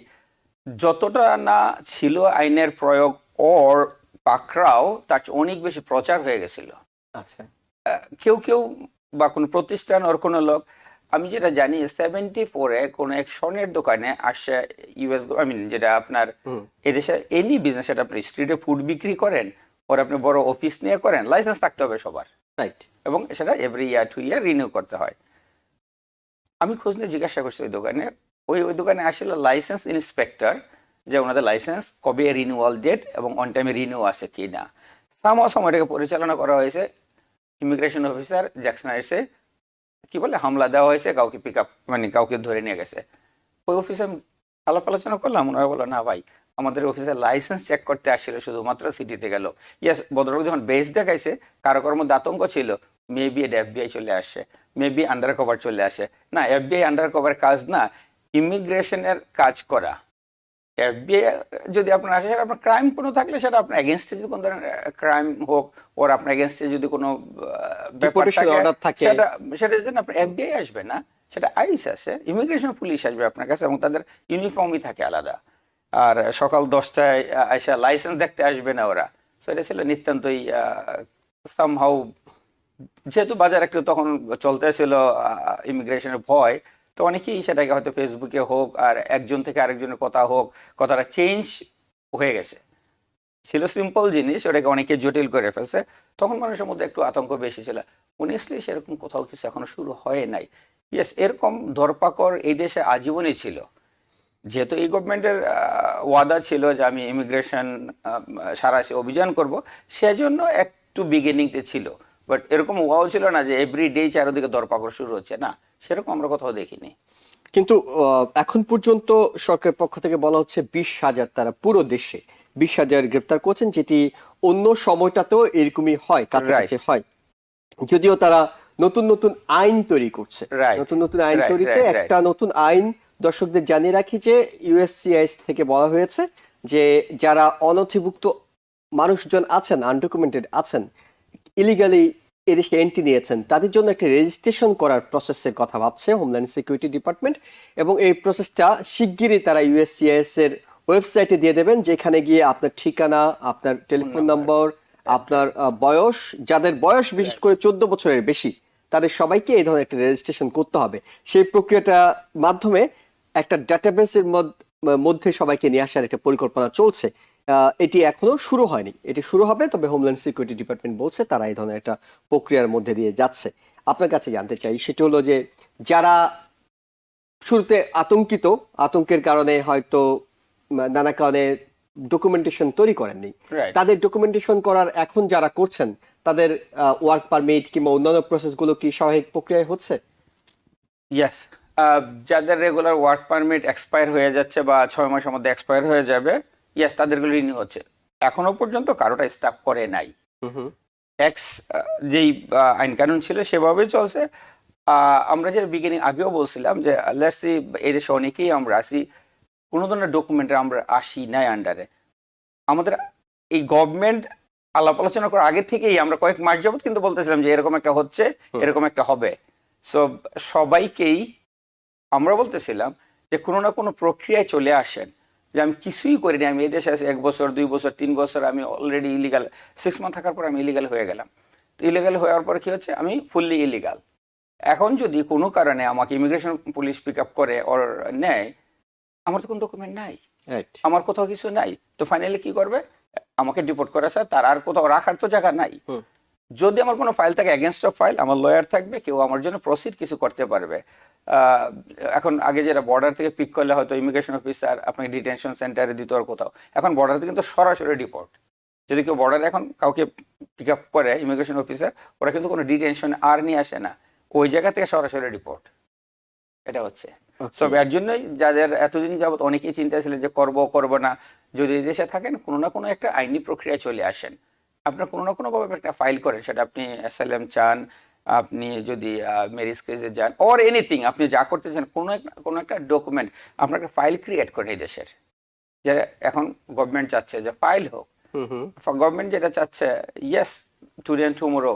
যতটা না ছিল আইনের প্রয়োগ ওর পাকড়াও, তার চেয়ে অনেক বেশি প্রচার হয়ে গেছিল। আচ্ছা, কেউ কেউ বা কোনো প্রতিষ্ঠান ওর কোনো লোক, আমি যেটা জানি 74-এ কোনো এক স্বর্ণের দোকানে আসে ইউএস, যেটা আপনার এদেশে এনি বিজনেস, সেটা আপনি স্ট্রিটে ফুড বিক্রি করেন, ওর আপনি বড় অফিস নিয়ে করেন, লাইসেন্স থাকতে হবে সবার, রাইট। এবং সেটা এভরি ইয়ার 2 ইয়ার রিনিউ করতে হয়। আমি খোঁজ নিয়ে জিজ্ঞাসা করছি ওই দোকানে, ওই দোকানে আসলে লাইসেন্স ইন্সপেক্টর, যে ওনাদের লাইসেন্স কবে রিনিউয়াল ডেট এবং অন টাইমে রিনিউ আছে কি না, সময়টাকে পরিচালনা করা হয়েছে ইমিগ্রেশন অফিসার জ্যাকসন হাইটসে কি বলে হামলা দেওয়া হয়েছে, কাউকে পিক আপ মানে কাউকে ধরে নিয়ে গেছে। ওই অফিসে আলাপ আলোচনা করলাম, ওনারা বললো না ভাই আমাদের অফিসের লাইসেন্স চেক করতে আসছিল, শুধুমাত্র সিটিতে গেল। ইয়েস, ভদ্রলোক যখন বেস দেখাইছে কারো কারোর মধ্যে আতঙ্ক ছিল, মেবি এটা এফবিআই চলে আসছে, মেবি আন্ডার কভার চলে আসে। না, এফবিআই আন্ডার কভার কাজ না, ইমিগ্রেশনের কাজ করা। এফবিআই যদি আপনার আসে, সেটা আপনার ক্রাইম কোনো থাকলে সেটা আপনার এগেনস্টে যদি কোনো ধরনের ক্রাইম হোক, ওর আপনার এগেনস্টে যদি কোনো ব্যাপার Deportation order থাকে। সেটা সেটার জন্য আপনার এফবিআই আসবে না, সেটা আইস আছে, ইমিগ্রেশন পুলিশ আসবে আপনার কাছে, এবং তাদের ইউনিফর্মই থাকে আলাদা। আর সকাল 10টায় আইসা লাইসেন্স দেখতে আসবে না ওরা। সো এটা ছিল নিতান্তই সামহাউ, যেহেতু বাজার একটু তখন চলতেছিল ইমিগ্রেশনের ভয়, তো অনেকেই সেটাকে হয়তো ফেসবুকে হোক আর একজন থেকে আরেকজনের কথা হোক, কথাটা চেঞ্জ হয়ে গেছে। ছিল সিম্পল জিনিস, ওটাকে অনেকে জটিল করে ফেলছে, তখন মানুষের মধ্যে একটু আতঙ্ক বেশি ছিল। অনেস্টলি সেরকম কোথাও কিছু এখনো শুরু হয় নাই। ইয়েস, এরকম ধরপাকড় এই দেশে আজীবনই ছিল। যেহেতু এই গভর্নমেন্টের ওয়াদা ছিল যে আমি ইমিগ্রেশন সারা অভিযান করব, সেজন্য একটু বিগিনিংতে ছিল, বাট এরকম ওয়াও ছিল না যে এভরিডে চারিদিকে দরপাকড় শুরু হচ্ছে, না, সেরকম আমরা কোথাও দেখিনি। কিন্তু এখন পর্যন্ত সরকারের পক্ষ থেকে বলা হচ্ছে 20,000 তারা পুরো দেশে 20,000 গ্রেপ্তার করছেন, যেটি অন্য সময়টাতেও এরকমই হয়, কাছাকাছি হয়। যদিও তারা নতুন নতুন আইন তৈরি করছে, Right. নতুন নতুন আইন Right, তৈরিতে right, একটা নতুন আইন দর্শকদের জানিয়ে রাখি যে ইউএসসিআইএস থেকে বলা হয়েছে যে যারা অনথিভুক্ত মানুষজন আছেন, আনডকুমেন্টেড আছেন, ইলিগালি এদেশে এন্ট্রি নিয়েছেন, তাদের জন্য একটা রেজিস্ট্রেশন করার প্রসেসের কথা ভাবছে হোমল্যান্ড সিকিউরিটি ডিপার্টমেন্ট। এবং এই প্রসেসটা শিগগিরই তারা ইউএসসিআইএস এর ওয়েবসাইটে দিয়ে দেবেন, যেখানে গিয়ে আপনার ঠিকানা, আপনার টেলিফোন নম্বর, আপনার বয়স, যাদের বয়স বিশেষ করে 14 বছরের বেশি, তাদের সবাইকে এই ধরনের একটা রেজিস্ট্রেশন করতে হবে। সেই প্রক্রিয়াটা মাধ্যমে একটা ডাটাবেসের মধ্যে সবাইকে নিয়ে আসার একটা পরিকল্পনা চলছে। এটি এখনো শুরু হয়নি, এটি শুরু হবে, তবে হোমল্যান্ড সিকিউরিটি ডিপার্টমেন্ট বলছে তারা এই ধরনের একটা প্রক্রিয়ার মধ্যে দিয়ে যাচ্ছে। আপনার কাছে জানতে চাই সেটা হলো যে যারা শুরুতে আতঙ্কের কারণে হয়তো নানা কারণে ডকুমেন্টেশন তৈরি করেননি, Right. তাদের ডকুমেন্টেশন করার এখন যারা করছেন তাদের ওয়ার্ক পারমিট কিংবা অন্যান্য প্রসেসগুলো কি স্বাভাবিক প্রক্রিয়ায় হচ্ছে? ইয়েস, যাদের রেগুলার ওয়ার্ক পারমিট এক্সপায়ার হয়ে যাচ্ছে বা 6 মাসের মধ্যে এক্সপায়ার হয়ে যাবে, ইয়েস, তাদেরগুলো রিনিউ হচ্ছে। এখনো পর্যন্ত কারোটা স্টাফ করে নাই। যেই আইন কানুন ছিল সেভাবেই চলছে। আমরা যে বিগিনিং আগেও বলছিলাম যে লেটস সি, এই দেশে অনেকেই আমরা আসি কোনো ধরনের ডকুমেন্টে আমরা আসি নাই আন্ডারে। আমাদের এই গভর্নমেন্ট আলাপ আলোচনা করার আগে থেকেই আমরা কয়েক মাস যাবত কিন্তু বলতেছিলাম যে এরকম একটা হচ্ছে, এরকম একটা হবে। সো সবাইকেই আমরা বলতেছিলাম যে কোনো না কোনো প্রক্রিয়ায় চলে আসেন, যে আমি কিছুই করিনি, আমি এই দেশে আছি 1 বছর 2 বছর 3 বছর, আমি অলরেডি ইলিগাল, 6 মান্থ থাকার পর আমি ইলিগাল হয়ে গেলাম। তো ইলিগাল হওয়ার পরে কি হচ্ছে, আমি ফুললি ইলিগাল। এখন যদি কোনো কারণে আমাকে ইমিগ্রেশন পুলিশ পিক আপ করে ওর নেয়, আমার তো কোনো ডকুমেন্ট নাই, রাইট। আমার কোথাও কিছু নাই, তো ফাইনালি কি করবে, আমাকে ডিপোর্ট করে, স্যার তার আর কোথাও রাখার তো জায়গা নাই। যদি আমার কোনো ফাইল থাকে এগেনস্ট অফ ফাইল, আমার লয়ার থাকবে, কেউ আমার জন্য প্রসিড কিছু করতে পারবে। এখন আগে যেটা বর্ডার থেকে পিক করলে হয়তো ইমিগ্রেশন অফিসার আপনাকে ডিটেনশন সেন্টারে দিত আর কোথাও, এখন বর্ডার থেকে কিন্তু সরাসরি ডিপোর্ট। যদি কেউ বর্ডারে এখন কাউকে পিক আপ করে ইমিগ্রেশন অফিসার, ওরা কিন্তু কোনো ডিটেনশন আর নিয়ে আসে না, ওই জায়গা থেকে সরাসরি রিপোর্ট। এটা হচ্ছে সব এর জন্যই যাদের এতদিন যাবত অনেকেই চিন্তা ছিলেন যে করব না, যদি এই দেশে থাকেন কোনো না কোনো একটা আইনি প্রক্রিয়ায় চলে আসেন, আপনার কোনো না কোনোভাবে একটা ফাইল করেন, সেটা আপনি অ্যাসাইলাম চান, আপনি যদি ম্যারেজ কেসে যান অর এনিথিং, আপনি যা করতে চান কোনো একটা ডকুমেন্ট, আপনার একটা ফাইল ক্রিয়েট করেন এই দেশের। যে এখন গভর্নমেন্ট চাচ্ছে যে ফাইল হোক, গভর্নমেন্ট যেটা চাচ্ছে ইয়েস টুডে এন্ড টুমরো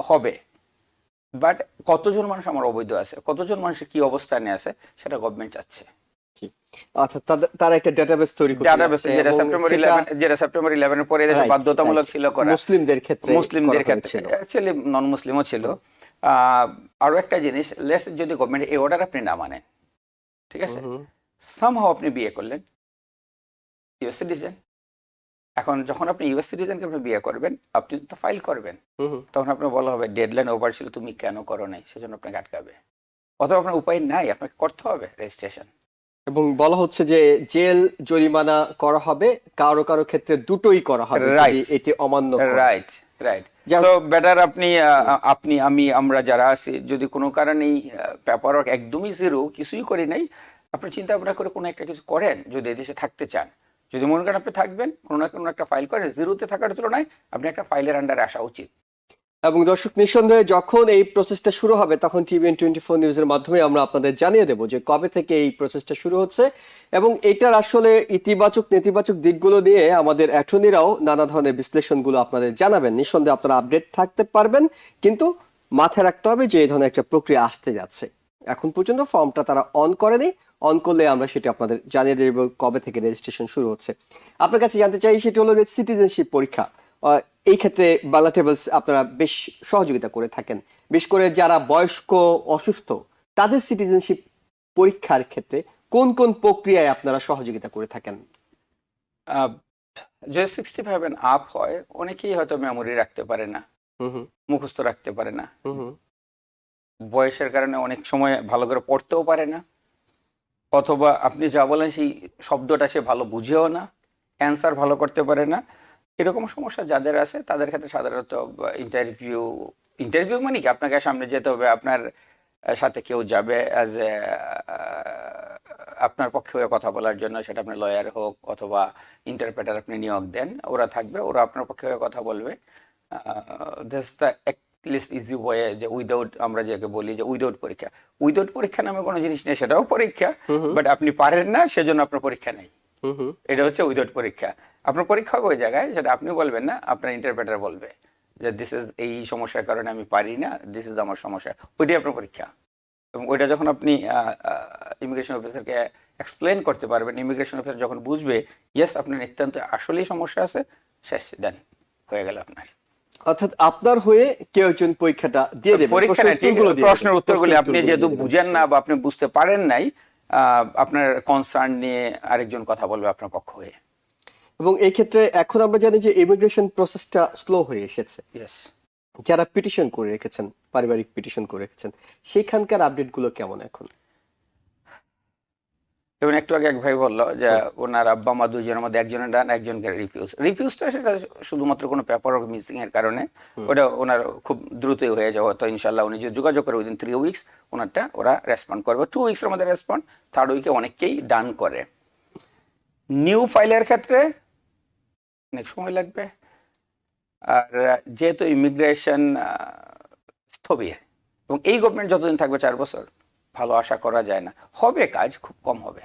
হবে, বাট কতজন মানুষ আমার অবৈধ আছে, কতজন মানুষের কি অবস্থানে আছে, সেটা গভর্নমেন্ট চাচ্ছে। অর্থাৎ তারা একটা ডেটাবেস তৈরি করতে ডাটাবেস যাচ্ছে যেটা এবং সেপ্টেম্বর 11 এর পরে দেশে Right, বাধ্যতামূলক right. ছিল করা, মুসলিমদের ক্ষেত্রে মুসলিমদের করা ক্ষেত্রে, হয়েছিল। অ্যাকচুয়ালি নন মুসলিমও ছিল। আরো একটা জিনিস, লেস যদি গভর্নমেন্ট এই অর্ডার আপনি না মানেন, ঠিক আছে, সামহাও আপনি বিয়ে করলেন ইউএস সিটিজেন, এখন যখন আপনি ইউএস সিটিজেনকে আপনি বিয়ে করবেন, আপনি তো ফাইল করবেন, তখন আপনার বলা হবে ডেডলাইন ওভার ছিল, তুমি কেন করো নাই, সেজন্য আপনাকে আটকাবে, অথবা আপনার উপায় নাই, আপনাকে করতে হবে রেজিস্ট্রেশন। এবং বলা হচ্ছে যে জেল জরিমানা করা হবে, কারো কারো ক্ষেত্রে দুটোই করা হবে যদি Right. এটি অমান্য করে। রাইট রাইট যা- সো বেটার আপনি আমি আমরা যারা আছি যদি কোনো কারণেই পেপার ওয়ার্ক একদমই জিরো, কিছুই করি নাই, আপনি চিন্তা ভাবনা করে কোনো একটা কিছু করেন যদি এদেশে থাকতে চান। যদি মনে করেন আপনি থাকবেন, কোনো না কোনো একটা ফাইল করেন, জিরোতে থাকার তুলনায় আপনি একটা ফাইলের আন্ডারে আসা উচিত। এবং দর্শক, নিঃসন্দেহে যখন এই প্রসেসটা শুরু হবে তখন TVN24 নিউজের মাধ্যমে আমরা আপনাদের জানিয়ে দেব যে কবে থেকে এই প্রসেসটা শুরু হচ্ছে, এবং এটার আসলে ইতিবাচক নেতিবাচক দিকগুলো নিয়ে আমাদের অ্যাটর্নিরাও নানা ধরনের বিশ্লেষণগুলো আপনাদের জানাবেন। নিঃসন্দেহে আপনারা আপডেট থাকতে পারবেন, কিন্তু মাথায় রাখতে হবে যে এই ধরনের একটা প্রক্রিয়া আসতে যাচ্ছে। এখন পর্যন্ত ফর্মটা তারা অন করেনি, অন করলে আমরা সেটা আপনাদের জানিয়ে দেব কবে থেকে রেজিস্ট্রেশন শুরু হচ্ছে। আপনার কাছে জানতে চাই সেটা হলো যে সিটিজেনশিপ পরীক্ষা, এই ক্ষেত্রে বাংলা ট্রাভেলস আপনারা বেশ সহযোগিতা করে থাকেন, বিশেষ করে যারা বয়স্ক অসুস্থ তাদের সিটিজেনশিপ পরীক্ষার ক্ষেত্রে কোন কোন প্রক্রিয়ায় আপনারা সহযোগিতা করে থাকেন? যে 65 এন্ড আপ হয় অনেকেই হয়তো মেমোরি রাখতে পারে না, হুম হুম মুখস্থ রাখতে পারে না, হুম হুম বয়সের কারণে অনেক সময় ভালো করে পড়তেও পারে না, অথবা আপনি যা বলেন সেই শব্দটা সে ভালো বুঝেও না, অ্যান্সার ভালো করতে পারে না। এরকম সমস্যা যাদের আছে তাদের ক্ষেত্রে সাধারণত ইন্টারভিউ ইন্টারভিউ মানে কি, আপনাকে সামনে যেতে হবে, আপনার সাথে কেউ যাবে অ্যাজ এ আপনার পক্ষে হয়ে কথা বলার জন্য, সেটা আপনি লয়ার হোক অথবা ইন্টারপ্রেটার আপনি নিয়োগ দেন, ওরা থাকবে, ওরা আপনার পক্ষে হয়ে কথা বলবে। This the list easy way, যে উইদাউট, আমরা যাকে বলি যে উইদাউট পরীক্ষা। উইদাউট পরীক্ষা নামে কোনো জিনিস নেই, সেটাও পরীক্ষা, বাট আপনি পারেন না সেজন্য আপনার পরীক্ষা নেই। হুম হুম এটা হচ্ছে উইদাউট পরীক্ষা। আপনার পরীক্ষা হবে ওই জায়গায়, সেটা আপনি বলবেন না, আপনার ইন্টারপ্রেটার বলবে যে দিস ইজ এই সমস্যার কারণে আমি পারি না, দিস ইজ আমার সমস্যা, ওইটাই আপনার পরীক্ষা। এবং ওইটা যখন আপনি ইমিগ্রেশন অফিসারকে এক্সপ্লেন করতে পারবেন, ইমিগ্রেশন অফিসার যখন বুঝবে ইয়েস আপনার নিতান্ত আসলেই সমস্যা আছে, শেষ, দেন, হয়ে গেল আপনার। অর্থাৎ আপনার হয়ে কেউ একজন পরীক্ষাটা দিয়ে দেবে, পরীক্ষা না, ঠিক, প্রশ্নের উত্তরগুলি আপনি যেহেতু বুঝেন না বা আপনি বুঝতে পারেন নাই, আপনার কনসার্ন নিয়ে আরেকজন কথা বলবে আপনার পক্ষ হয়ে। এবং এই ক্ষেত্রে এখন আমরা জানি যে ইমিগ্রেশন প্রসেসটা স্লো হয়ে এসেছে। ইয়েস। যারা পিটিশন করে রেখেছেন, পারিবারিক পিটিশন করে রেখেছেন, সেইখানকার আপডেটগুলো কেমন এখন? এবং একটু আগে এক ভাই বললো যে ওনার আব্বা মা দুজনের মধ্যে একজনের ডান, একজনকে রিফিউজটা সেটা শুধুমাত্র কোনো পেপার অফ মিসিং এর কারণে, ওটা ওনার খুব দ্রুতই হয়ে যাওয়া, তো ইনশাল্লাহ উনি যদি যোগাযোগ করে উইদিন 3 উইকস ওনারটা ওরা রেসপন্ড করবে। 2 উইকসের মধ্যে রেসপন্ড, 3rd উইকে অনেককেই ডান করে। নিউ ফাইলের ক্ষেত্রে অনেক সময় লাগবে, আর যেহেতু ইমিগ্রেশন স্থবির এবং এই গভর্নমেন্ট যতদিন থাকবে 4 বছর, ভালো আশা করা যায় না, হবে কাজ খুব কম হবে,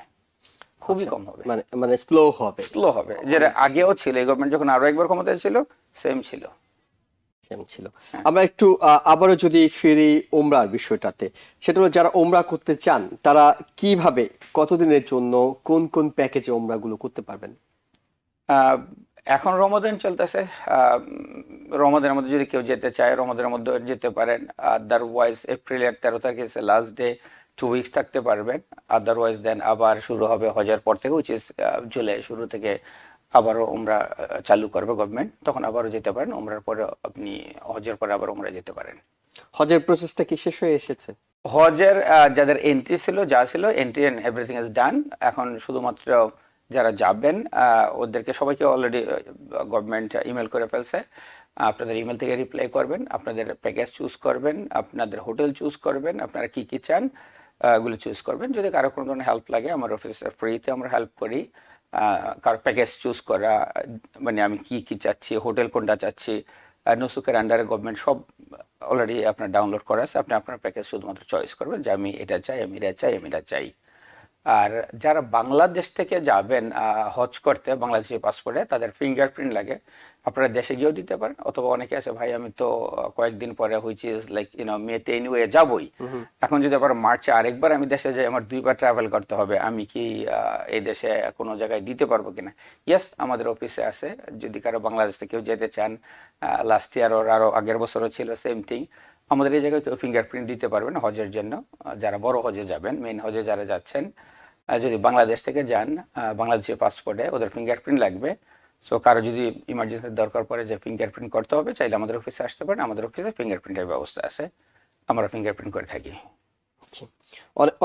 খুবই কম হবে, মানে মানে স্লো হবে। স্লো হবে, যেটা আগেও ছিল, এই গভর্নমেন্ট যখন আরো একবার ক্ষমতায় ছিল সেম ছিল। ছিল। আমরা একটু আবারও যদি ফিরি ওমরার বিষয়টাতে, সেটা হলো যারা ওমরা করতে চান তারা কিভাবে, কতদিনের জন্য, কোন কোন প্যাকেজে ওমরাগুলো করতে পারবেন? এখন রমাদান চলতেছে, রমাদানের মধ্যে যদি কেউ যেতে চায় রমাদানের মধ্যে যেতে পারেন, আদারওয়াইজ এপ্রিলের 13 তারিখ লাস্ট ডে, 2 উইকস থাকতে পারবেন। আদারওয়াইজ দেন আবার শুরু হবে হজের পর থেকে, উইচ ইজ জুলাই শুরু থেকে আবারও উমরা চালু করবে গভর্নমেন্ট, তখন আবারও যেতে পারেন। উমরার পরে আপনি হজের পরে আবার উমরা যেতে পারেন। হজের প্রসেসটা কি শেষ হয়ে এসেছে? হজের যাদের এন্ট্রি ছিল, যা ছিল entry and everything is done. এখন শুধুমাত্র যারা যাবেন ওদেরকে সবাইকে অলরেডি গভর্নমেন্ট ইমেল করে ফেলছে, আপনাদের ইমেল থেকে রিপ্লাই করবেন, আপনাদের প্যাকেজ চুজ করবেন, আপনাদের হোটেল চুজ করবেন, আপনারা কি কি চান এগুলো চুজ করবেন। যদি কারো কোনো ধরনের হেল্প লাগে আমার অফিসে ফ্রিতে আমরা হেল্প করি, কারো প্যাকেজ চুজ করা, মানে আমি কি কি চাচ্ছি, হোটেল কোনটা চাচ্ছি, নুসুকের আন্ডারে গভর্নমেন্ট সব অলরেডি আপনার ডাউনলোড করা আছে, আপনি আপনার প্যাকেজ শুধুমাত্র চয়েস করবেন যে আমি এটা চাই, আমি এটা চাই, আমি এটা চাই। আর যারা বাংলাদেশ থেকে যাবেন হজ করতে বাংলাদেশি পাসপোর্টে, তাদের ফিঙ্গারপ্রিন্ট লাগে, আপনারা দেশে গিয়েও দিতে পারেন, অথবা অনেকে আছে ভাই আমি তো কয়েকদিন পরে হুইচ ইজ লাইক মেতে এনিওয়ে যাবই, এখন যদি আবার মার্চে আরেকবার আমি দেশে যাই, আমার 2বার ট্রাভেল করতে হবে, আমি কি এই দেশে কোনো জায়গায় দিতে পারবো কিনা? ইয়েস, আমাদের অফিসে আছে, যদি কারো বাংলাদেশ থেকে কেউ যেতে চান, লাস্ট ইয়ার ওর আরও আগের বছরও ছিল সেম থিং, আমাদের এই জায়গায় কেউ ফিঙ্গারপ্রিন্ট দিতে পারবেন হজের জন্য। যারা বড় হজে যাবেন, মেইন হজে যারা যাচ্ছেন, যদি বাংলাদেশ থেকে যান বাংলাদেশের পাসপোর্টে ওদের ফিঙ্গারপ্রিন্ট লাগবে। সো কারো যদি ইমার্জেন্সির দরকার পড়ে যে ফিঙ্গারপ্রিন্ট করতে হবে, চাইলে আমাদের অফিসে আসতে পারেন, আমাদের অফিসে ফিঙ্গারপ্রিন্টের ব্যবস্থা আছে, আমরা ফিঙ্গারপ্রিন্ট করে থাকি। জি।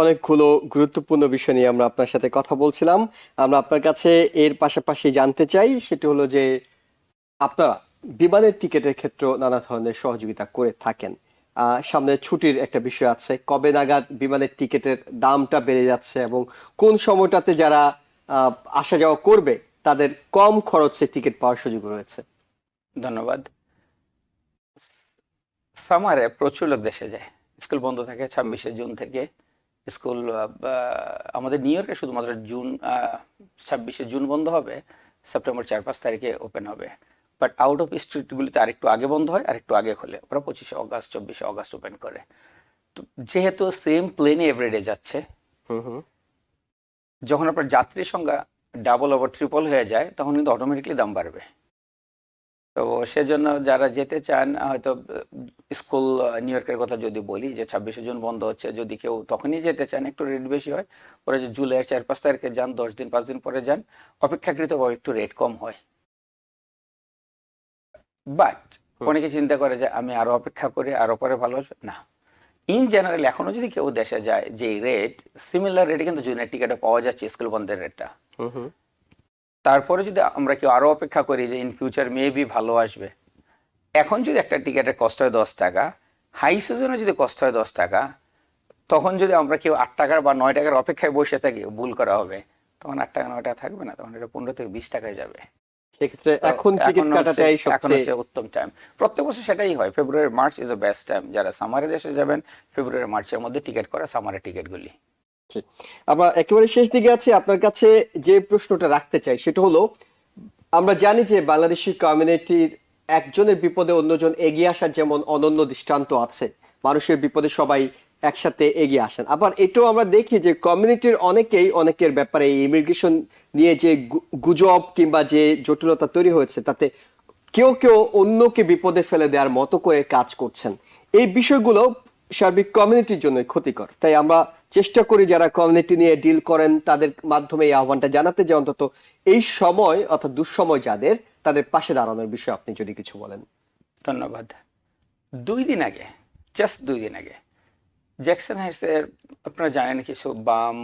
অনেকগুলো গুরুত্বপূর্ণ বিষয় নিয়ে আমরা আপনার সাথে কথা বলছিলাম। আমরা আপনার কাছে এর পাশাপাশি জানতে চাই সেটা হলো যে আপনারা বিমানের টিকিটের ক্ষেত্রে নানা ধরনের সহযোগিতা করে থাকেন। সামনে ছুটির একটা বিষয় আছে, কবে নাগাদ বিমানের টিকিটের দামটা বেড়ে যাচ্ছে এবং কোন সময়টাতে যারা আহ, আসা যাওয়া করবে তাদের কম খরচে টিকিট পাওয়ার সুযোগ রয়েছে? ধন্যবাদ। সামারে প্রচুর লোক দেশে যায়, স্কুল বন্ধ থাকে 26শে জুন থেকে। স্কুল আমাদের নিউ ইয়র্কে শুধুমাত্র জুন 26শে জুন বন্ধ হবে, সেপ্টেম্বর 4-5 তারিখে ওপেন হবে। বাট আউট অফ স্ট্রিটগুলিতে আরেকটু আগে বন্ধ হয়, আরেকটু আগে খোলে। ওরা 25শে অগাস্ট 24শে অগাস্ট ওপেন করে। তো যেহেতু সেম প্লেনে এভরিডে যাচ্ছে, হুম হুম। যখন আপনার যাত্রী সংখ্যা ডাবল ওভার ট্রিপল হয়ে যায় তখন কিন্তু অটোমেটিকলি দাম বাড়বে। তো সেজন্য যারা যেতে চান, হয়তো স্কুল নিউ ইয়র্কের কথা যদি বলি যে 26শে জুন বন্ধ হচ্ছে, যদি কেউ তখনই যেতে চান একটু রেট বেশি হয়। ওরা যে জুলাইয়ের 4-5 তারিখে যান, 10 দিন 5 দিন পরে যান, অপেক্ষাকৃতভাবে একটু রেট কম হয়। বাট অনেকে চিন্তা করে যে আমি আরো অপেক্ষা করি, আরো পরে ভালো আসবে না। ইন জেনারেল এখনো যদি কেউ দেশে যায়, যে রেট সিমিলার রেটে কিন্তু জুনের টিকিটে পাওয়া যাচ্ছে, স্কুল বন্ধের রেটটা। হুম হুম। তারপরে যদি আমরা কেউ আরো অপেক্ষা করি যে ইন ফিউচার মেবি ভালো আসবে, এখন যদি একটা টিকিটের কস্ট হয় 10 টাকা, হাই সিজনে যদি কস্ট হয় 10 টাকা, তখন যদি আমরা কেউ 8 টাকার বা 9 টাকার অপেক্ষায় বসে থাকি, ভুল করা হবে। তখন 8 টাকা 9 টাকা থাকবে না, তখন এটা 15 থেকে 20 টাকায় যাবে। সেক্ষেত্রে So, এখন টিকিট কাটাটাই এখন সবচেয়ে হচ্ছে উত্তম টাইম। প্রত্যেক বছর সেটাই হয়, February March is the best time. যারা সামারে দেশে যাবেন, ফেব্রুয়ারি মার্চের মধ্যে টিকিট করা সামারের টিকিটগুলি। ঠিক। আমরা একেবারে শেষ দিকে আছি, আপনার কাছে যে প্রশ্নটা রাখতে চাই সেটা হলো, আমরা জানি যে বাংলাদেশি কমিউনিটির একজনের বিপদে অন্যজন এগিয়ে আসার যেমন অনন্য দৃষ্টান্ত আছে, মানুষের বিপদে সবাই একসাথে এগিয়ে আসেন, আবার এটাও আমরা দেখি যে কমিউনিটির অনেকেই অনেকের ব্যাপারে ইমিগ্রেশন নিয়ে যে গুজব কিংবা যে জটিলতা তৈরি হয়েছে তাতে কেউ কেউ অন্যকে বিপদে ফেলে দেওয়ার মতো করে কাজ করছেন। এই বিষয়গুলো সার্বিক কমিউনিটির জন্য ক্ষতিকর। তাই আমরা চেষ্টা করি যারা কমিউনিটি নিয়ে ডিল করেন তাদের মাধ্যমে এই আহ্বানটা জানাতে, যে অন্তত এই সময় অর্থাৎ দুঃসময় যাদের, তাদের পাশে দাঁড়ানোর বিষয়ে আপনি যদি কিছু বলেন। ধন্যবাদ। 2 দিন আগে, জাস্ট 2 দিন আগে জ্যাকসন হাইটসের, আপনারা জানেন, কিছু বাম,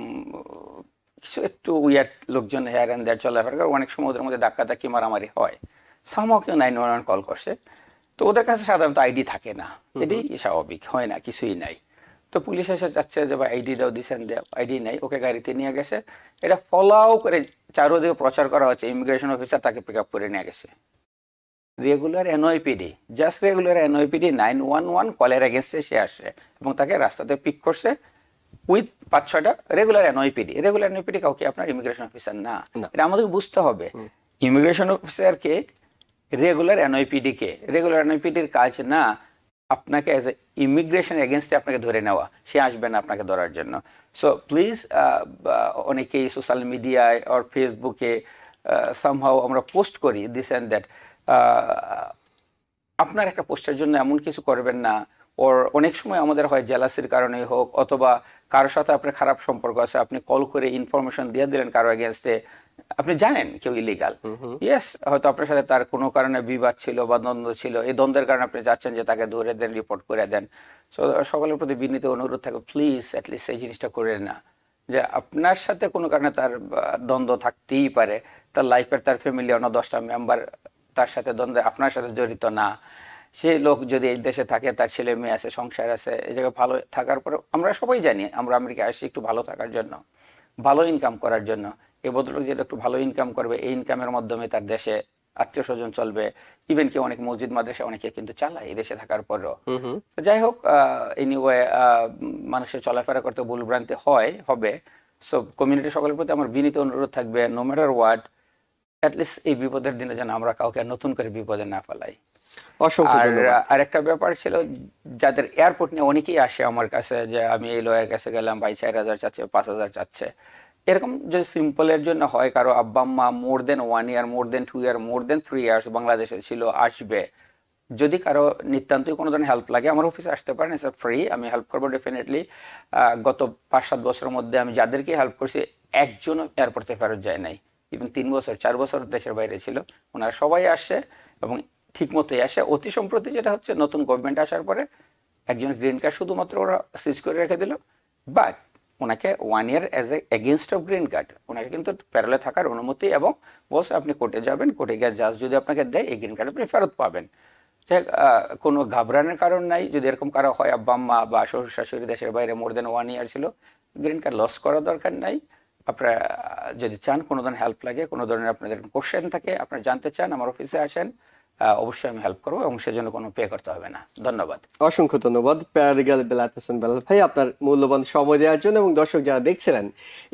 কিছু একটু উইয়ার্ড লোকজন হেয়ার অ্যান্ড দেয়ার চলাফেরা করে, অনেক সময় ওদের মধ্যে ধাক্কাধাক্কি মারামারি হয়। সামহাও কেউ 911 কল করছে। তো ওদের কাছে সাধারণত আইডি থাকে না, এটাই স্বাভাবিক, হয় না, কিছুই নাই। তো পুলিশ এসে যাচ্ছে যে ভাই আইডি দাও, দিছেন দেও, আইডি নাই। ওকে গাড়িতে নিয়ে গেছে। এটা ফলাও করে চারোদিকে প্রচার করা হচ্ছে ইমিগ্রেশন অফিসার তাকে পিক আপ করে নিয়ে গেছে। রেগুলার এনওআইপিডি, জাস্ট রেগুলার এনওআইপিডি 911 কলের এগেনস্টে সে আসছে এবং তাকে রাস্তাতে পিক করছে উইথ 5-6টা রেগুলার এনওআইপিডি। রেগুলার এনওআইপিডি কাউকে আপনার ইমিগ্রেশন অফিসার না, এটা আমাদের বুঝতে হবে। ইমিগ্রেশন অফিসারকে, রেগুলার এনওআইপিডি কে, রেগুলার এনওআইপিডির কাজ না আপনাকে অ্যাজ এ ইমিগ্রেশন এগেনস্টে আপনাকে ধরে নেওয়া, সে আসবে না আপনাকে ধরার জন্য। সো প্লিজ, অনেকেই সোশ্যাল মিডিয়ায় আর ফেসবুকে সামহাও আমরা পোস্ট করি দিস অ্যান্ড দ্যাট, আপনার একটা পোস্টের জন্য এমন কিছু করবেন না। ওর অনেক সময় আমাদের হয় জেলাসির কারণে হোক, অথবা কারোর সাথে আপনার খারাপ সম্পর্ক আছে, আপনি কল করে ইনফরমেশন দিয়ে দিলেন কারো এগেনস্টে, আপনি জানেন কেউ ইলিগাল, ইয়েস, হয়তো আপনার সাথে তার কোনো কারণে বিবাদ ছিল বা দ্বন্দ্ব ছিল, এই দ্বন্দ্বের কারণে আপনি যাচ্ছেন যে তাকে ধরে দেন, রিপোর্ট করে দেন। সো সকলের প্রতি বিনীত অনুরোধ থাকে, প্লিজ অ্যাটলিস্ট সেই জিনিসটা করে না, যে আপনার সাথে কোনো কারণে তার দ্বন্দ্ব থাকতেই পারে, তার লাইফের, তার ফ্যামিলি অন্য 10টা মেম্বার তার সাথে দ্বন্দ্বে আপনার সাথে জড়িত না, সেই লোক যদি এই দেশে থাকে, তার ছেলে মেয়ে আছে, সংসার আছে, এই জায়গায় ভালো থাকার পরে, আমরা সবাই জানি আমরা আমেরিকায় আসছি একটু ভালো থাকার জন্য, ভালো ইনকাম করার জন্য। এই ভদ্রলোক যেটা একটু ভালো ইনকাম করবে, এই ইনকামের মাধ্যমে তার দেশে আত্মীয় স্বজন চলবে, ইভেন কি অনেক মসজিদ মাদ্রাসা অনেকে কিন্তু চালায় এই দেশে থাকার পরেও। তো যাই হোক, এনিওয়ে, মানুষের চলাফেরা করতে ভুলভ্রান্তি হবে। সো কমিউনিটি সকলের প্রতি আমার বিনীত অনুরোধ থাকবে, নো ম্যাটার হোয়াট, অ্যাটলিস্ট এই বিপদের দিনে যেন আমরা কাউকে নতুন করে বিপদে না ফেলাই। অসংখ্য আর ধন্যবাদ। আরেকটা ব্যাপার ছিল, যাদের এয়ারপোর্ট নিয়ে অনেকেই আসে আমার কাছে, যে আমি এই লয়ের কাছে গেলাম, ভাই 4,000 চাচ্ছে, 5,000 চাচ্ছে, এরকম যদি সিম্পলের জন্য হয়, কারো আব্বা আম্মা মোর দেন 1 ইয়ার, মোর দেন 2 ইয়ার, মোর দেন 3 ইয়ার্স বাংলাদেশে ছিল, আসবে, যদি কারো নিতান্তই কোনো ধরনের হেল্প লাগে আমার অফিসে আসতে পারেন, ইটস ফ্রি, আমি হেল্প করবো ডেফিনেটলি। গত 5-7 বছরের মধ্যে আমি যাদেরকে হেল্প করছি একজনও এয়ারপোর্টে ফেরত যায় নাই। ইভেন 3 বছর 4 বছর দেশের বাইরে ছিল, ওনারা সবাই আসে এবং ঠিক মতোই আসে। অতি সম্প্রতি যেটা হচ্ছে, নতুন গভর্নমেন্ট আসার পরে একজন গ্রিন কার্ড শুধুমাত্র ওরা সুইচ করে রেখে দিল, বাট ওনাকে 1 ইয়ার as a against of green card ওনাকে কিন্তু প্যারোলে থাকার অনুমতি এবং বলছে আপনি কোর্টে যাবেন, কোর্টে গিয়ে জাজ যদি আপনাকে দেয় এই গ্রিন কার্ড আপনি ফেরত পাবেন। কোনো ঘাবড়ানোর কারণ নাই। যদি এরকম কারো হয় আব্বা আম্মা বা শ্বশুর শাশুড়ি দেশের বাইরে মোর দেন 1 ইয়ার ছিল, গ্রিন কার্ড লস করার দরকার নাই। আপনারা যদি চান কোনো ধরনের হেল্প লাগে, কোনো ধরনের আপনাদের কোশ্চেন থাকে, আপনারা জানতে চান, আমার অফিসে আসেন, অবশ্যই আমি হেল্প করবো এবং সেজন্য কোনো পে করতে হবে না। ধন্যবাদ। অসংখ্য ধন্যবাদ প্যারালিগাল বেলায়েত হোসেন বেলাল ভাই আপনার মূল্যবান সময় দেওয়ার জন্য। এবং দর্শক যারা দেখছিলেন,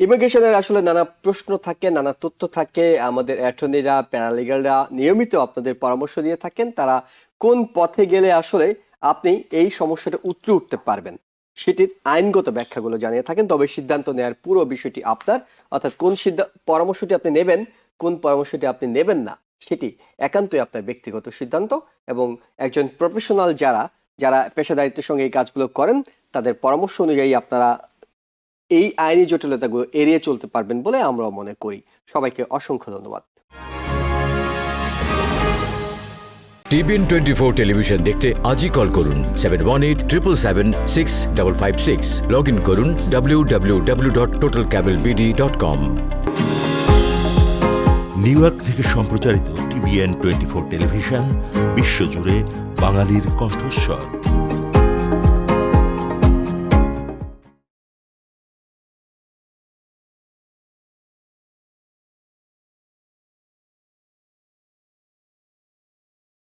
ইমিগ্রেশনের আসলে নানা প্রশ্ন থাকে, নানা তথ্য থাকে, আমাদের অ্যাটর্নিরা প্যারালিগালরা নিয়মিত আপনাদের পরামর্শ দিয়ে থাকেন তারা কোন পথে গেলে আসলে আপনি এই সমস্যাটা উতরে উঠতে পারবেন সেটির আইনগত ব্যাখ্যাগুলো জানিয়ে থাকেন। তবে সিদ্ধান্ত নেওয়ার পুরো বিষয়টি আপনার, অর্থাৎ কোন পরামর্শটি আপনি নেবেন, কোন পরামর্শটি আপনি নেবেন না সেটি একান্তই আপনার ব্যক্তিগত সিদ্ধান্ত। এবং একজন প্রফেশনাল যারা পেশাদারিত্বের সঙ্গে এই কাজগুলো করেন তাদের পরামর্শ অনুযায়ী আপনারা এই আইনি জটিলতাগুলো এড়িয়ে চলতে পারবেন বলে আমরাও মনে করি। সবাইকে অসংখ্য ধন্যবাদ। টিভিএন 24 টেলিভিশন দেখতে আজই কল করুন 7187776556। লগ ইন করুন www.totalcablebd.com। নিউ ইয়র্ক থেকে সম্প্রচারিত টিভিএন 24 টেলিভিশন বিশ্বজুড়ে বাঙালির কণ্ঠস্বর।